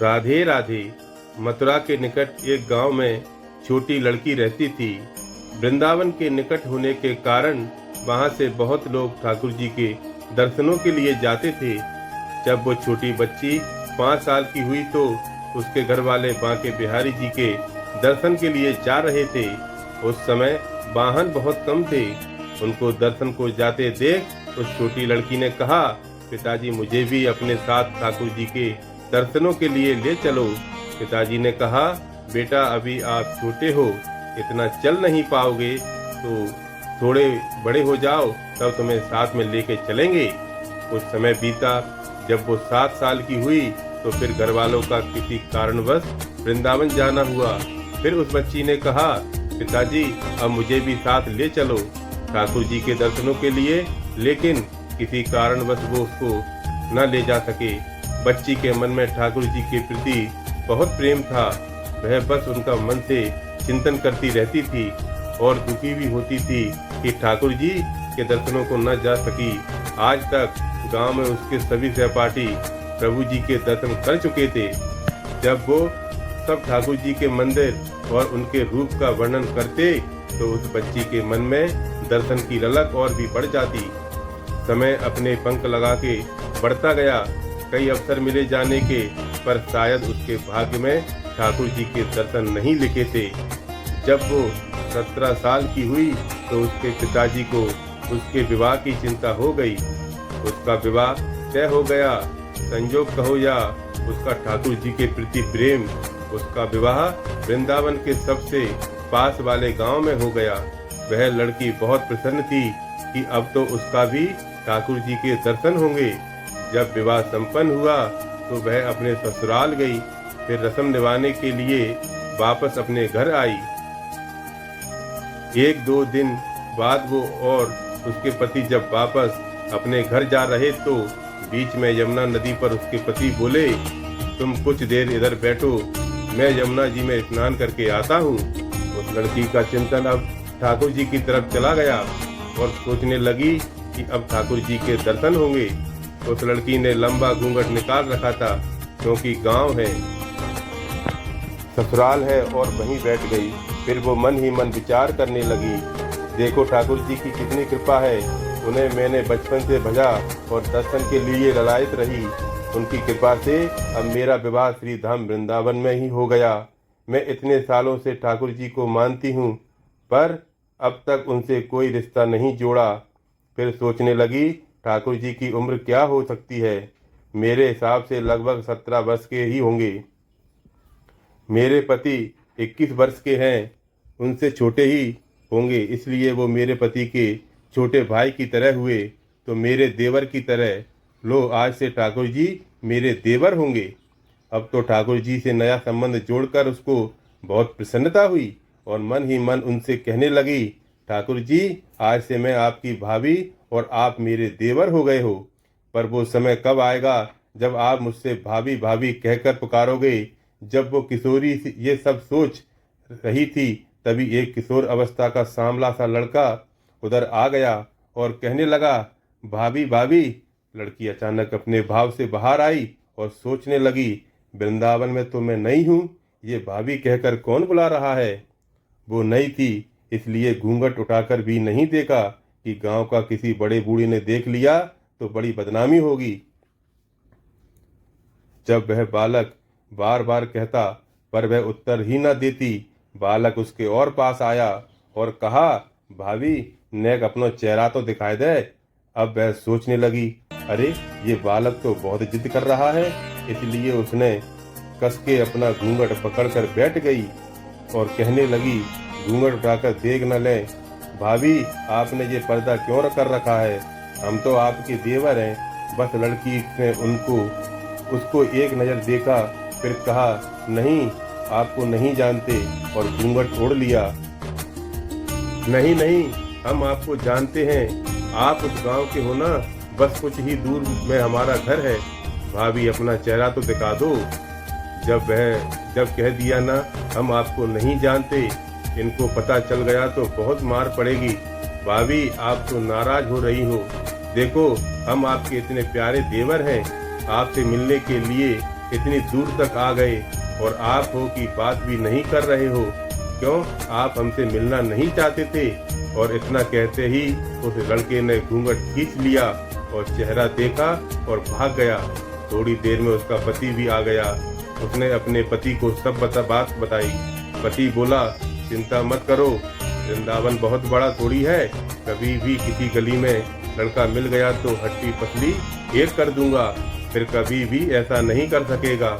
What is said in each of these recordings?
राधे राधे। मथुरा के निकट एक गांव में छोटी लड़की रहती थी। वृंदावन के निकट होने के कारण वहां से बहुत लोग ठाकुर जी के दर्शनों के लिए जाते थे। जब वो छोटी बच्ची 5 साल की हुई तो उसके घर वाले बांके बिहारी जी के दर्शन के लिए जा रहे थे। उस समय वाहन बहुत कम थे। उनको दर्शन को जाते देख उस छोटी लड़की ने कहा, पिताजी मुझे भी अपने साथ ठाकुर जी के दर्शनों के लिए ले चलो। पिताजी ने कहा, बेटा अभी आप छोटे हो, इतना चल नहीं पाओगे, तो थोड़े बड़े हो जाओ तब तुम्हें साथ में लेके चलेंगे। कुछ समय बीता। जब वो 7 साल की हुई तो फिर घर वालों का किसी कारणवश वृंदावन जाना हुआ। फिर उस बच्ची ने कहा, पिताजी अब मुझे भी साथ ले चलो ठाकुर जी के दर्शनों के लिए, लेकिन किसी कारणवश वो उसको न ले जा सके। बच्ची के मन में ठाकुर जी के प्रति बहुत प्रेम था। वह बस उनका मन से चिंतन करती रहती थी और दुखी भी होती थी कि ठाकुर जी के दर्शनों को न जा सकी। आज तक गांव में उसके सभी सहपाठी प्रभु जी के दर्शन कर चुके थे। जब वो सब ठाकुर जी के मंदिर और उनके रूप का वर्णन करते तो उस बच्ची के मन में दर्शन की ललक और भी बढ़ जाती। समय अपने पंख लगा के बढ़ता गया। कई अवसर मिले जाने के पर शायद उसके भाग्य में ठाकुर जी के दर्शन नहीं लिखे थे। जब वो 17 साल की हुई तो उसके पिताजी को उसके विवाह की चिंता हो गई। उसका विवाह तय हो गया। संयोग कहो या उसका ठाकुर जी के प्रति प्रेम, उसका विवाह वृंदावन के सबसे पास वाले गांव में हो गया। वह लड़की बहुत प्रसन्न थी कि अब तो उसका भी ठाकुर जी के दर्शन होंगे। जब विवाह संपन्न हुआ तो वह अपने ससुराल गई। फिर रस्म निभाने के लिए वापस अपने घर आई। 1-2 दिन बाद वो और उसके पति जब वापस अपने घर जा रहे तो बीच में यमुना नदी पर उसके पति बोले, तुम कुछ देर इधर बैठो, मैं यमुना जी में स्नान करके आता हूँ। उस लड़की का चिंतन अब ठाकुर जी की तरफ चला गया और सोचने लगी कि अब ठाकुर जी के दर्शन होंगे। उस लड़की ने लंबा घूंघट निकाल रखा था, क्योंकि गांव है, ससुराल है, और वहीं बैठ गई। फिर वो मन ही मन विचार करने लगी, देखो ठाकुर जी की कितनी कृपा है, उन्हें मैंने बचपन से भजा और दर्शन के लिए ललायत रही। उनकी कृपा से अब मेरा विवाह श्री धाम वृंदावन में ही हो गया। मैं इतने सालों से ठाकुर जी को मानती हूँ, पर अब तक उनसे कोई रिश्ता नहीं जोड़ा। फिर सोचने लगी, ठाकुर जी की उम्र क्या हो सकती है। मेरे हिसाब से लगभग 17 वर्ष के ही होंगे। मेरे पति 21 वर्ष के हैं, उनसे छोटे ही होंगे, इसलिए वो मेरे पति के छोटे भाई की तरह हुए तो मेरे देवर की तरह। लो, आज से ठाकुर जी मेरे देवर होंगे। अब तो ठाकुर जी से नया संबंध जोड़कर उसको बहुत प्रसन्नता हुई और मन ही मन उनसे कहने लगी, ठाकुर जी आज से मैं आपकी भाभी और आप मेरे देवर हो गए हो। पर वो समय कब आएगा जब आप मुझसे भाभी भाभी कहकर पुकारोगे। जब वो किशोरी ये सब सोच रही थी तभी एक किशोर अवस्था का सांवला सा लड़का उधर आ गया और कहने लगा, भाभी भाभी। लड़की अचानक अपने भाव से बाहर आई और सोचने लगी, वृंदावन में तो मैं नहीं हूँ, ये भाभी कहकर कौन बुला रहा है। वो नई थी, इसलिए घूंघट उठाकर भी नहीं देखा कि गांव का किसी बड़े बूढ़े ने देख लिया तो बड़ी बदनामी होगी। जब वह बालक बार बार कहता पर वह उत्तर ही न देती, बालक उसके और पास आया और कहा, भाभी नेक अपना चेहरा तो दिखाई दे। अब वह सोचने लगी, अरे ये बालक तो बहुत जिद कर रहा है, इसलिए उसने कस के अपना घूंघट पकड़कर बैठ गई और कहने लगी, घूंघट उठाकर देख न ले, भाभी आपने ये पर्दा क्यों कर रखा है, हम तो आपके देवर हैं। बस लड़की ने उसको एक नज़र देखा, फिर कहा, नहीं आपको नहीं जानते, और घूंघट ओढ़ लिया। नहीं नहीं, हम आपको जानते हैं, आप उस गांव के हो ना, बस कुछ ही दूर में हमारा घर है, भाभी अपना चेहरा तो दिखा दो। जब कह दिया ना हम आपको नहीं जानते, इनको पता चल गया तो बहुत मार पड़ेगी। भाभी आप तो नाराज हो रही हो, देखो हम आपके इतने प्यारे देवर हैं, आपसे मिलने के लिए इतनी दूर तक आ गए और आप हो कि बात भी नहीं कर रहे हो। क्यों, आप हमसे मिलना नहीं चाहते थे? और इतना कहते ही उस लड़के ने घूंघट खींच लिया और चेहरा देखा और भाग गया। थोड़ी देर में उसका पति भी आ गया। उसने अपने पति को सब बात बताई। पति बोला, चिंता मत करो, वृंदावन बहुत बड़ा थोड़ी है। कभी भी किसी गली में लड़का मिल गया तो हट्टी पसली एक कर दूंगा, फिर कभी भी ऐसा नहीं कर सकेगा।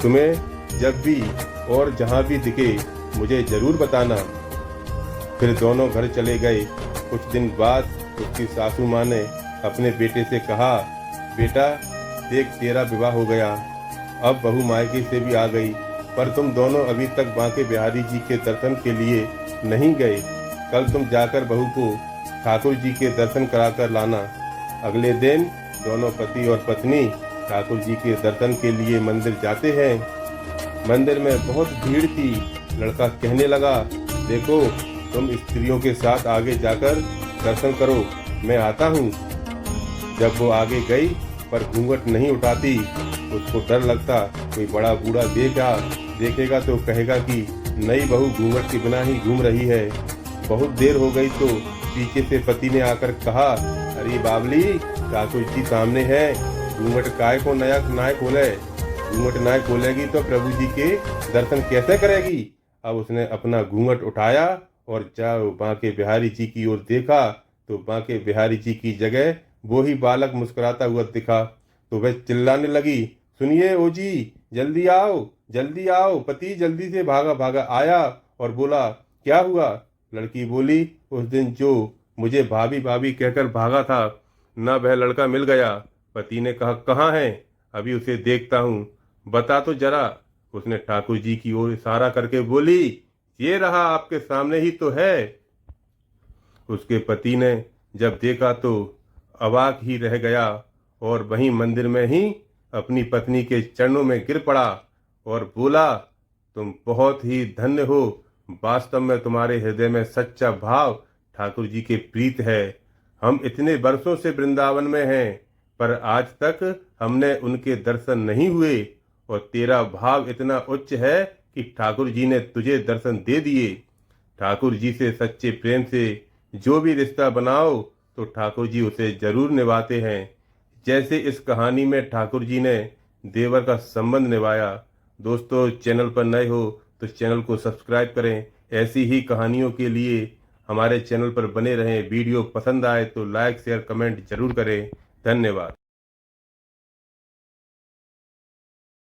तुम्हें जब भी और जहाँ भी दिखे मुझे जरूर बताना। फिर दोनों घर चले गए। कुछ दिन बाद उसकी सासू माँ ने अपने बेटे से कहा, बेटा देख, तेरा विवाह हो गया, अब बहू मायके से भी आ गई, पर तुम दोनों अभी तक बांके बिहारी जी के दर्शन के लिए नहीं गए। कल तुम जाकर बहू को ठाकुर जी के दर्शन कराकर लाना। अगले दिन दोनों पति और पत्नी ठाकुर जी के दर्शन के लिए मंदिर जाते हैं। मंदिर में बहुत भीड़ थी। लड़का कहने लगा, देखो तुम स्त्रियों के साथ आगे जाकर दर्शन करो, मैं आता हूँ। जब वो आगे गई पर घूंघट नहीं उठाती। उसको डर लगता कोई बड़ा बूढ़ा देखेगा तो कहेगा कि नई बहू घूंघट के बिना ही घूम रही है। बहुत देर हो गई तो पीछे से पति ने आकर कहा, अरे बावली, ठाकुर जी सामने है, घूंघट काय को नाय खोले। घूंघट नाय खोलेगी तो प्रभु जी के दर्शन कैसे करेगी? अब उसने अपना घूंघट उठाया और जब बांके बिहारी जी की ओर देखा तो बांके बिहारी जी की जगह वो ही बालक मुस्कुराता हुआ दिखा। तो वह चिल्लाने लगी, सुनिए ओ जी, जल्दी आओ। पति जल्दी से भागा आया और बोला, क्या हुआ? लड़की बोली, उस दिन जो मुझे भाभी भाभी कहकर भागा था ना, वह लड़का मिल गया। पति ने कहा, कहाँ है? अभी उसे देखता हूँ, बता तो जरा। उसने ठाकुर जी की ओर इशारा करके बोली, ये रहा, आपके सामने ही तो है। उसके पति ने जब देखा तो अवाक ही रह गया और वहीं मंदिर में ही अपनी पत्नी के चरणों में गिर पड़ा और बोला, तुम बहुत ही धन्य हो। वास्तव में तुम्हारे हृदय में सच्चा भाव ठाकुर जी के प्रीत है। हम इतने वर्षों से वृंदावन में हैं, पर आज तक हमने उनके दर्शन नहीं हुए, और तेरा भाव इतना उच्च है कि ठाकुर जी ने तुझे दर्शन दे दिए। ठाकुर जी से सच्चे प्रेम से जो भी रिश्ता बनाओ तो ठाकुर जी उसे जरूर निभाते हैं, जैसे इस कहानी में ठाकुर जी ने देवर का संबंध निभाया। दोस्तों, चैनल पर नए हो तो चैनल को सब्सक्राइब करें। ऐसी ही कहानियों के लिए हमारे चैनल पर बने रहें। वीडियो पसंद आए तो लाइक शेयर कमेंट जरूर करें। धन्यवाद।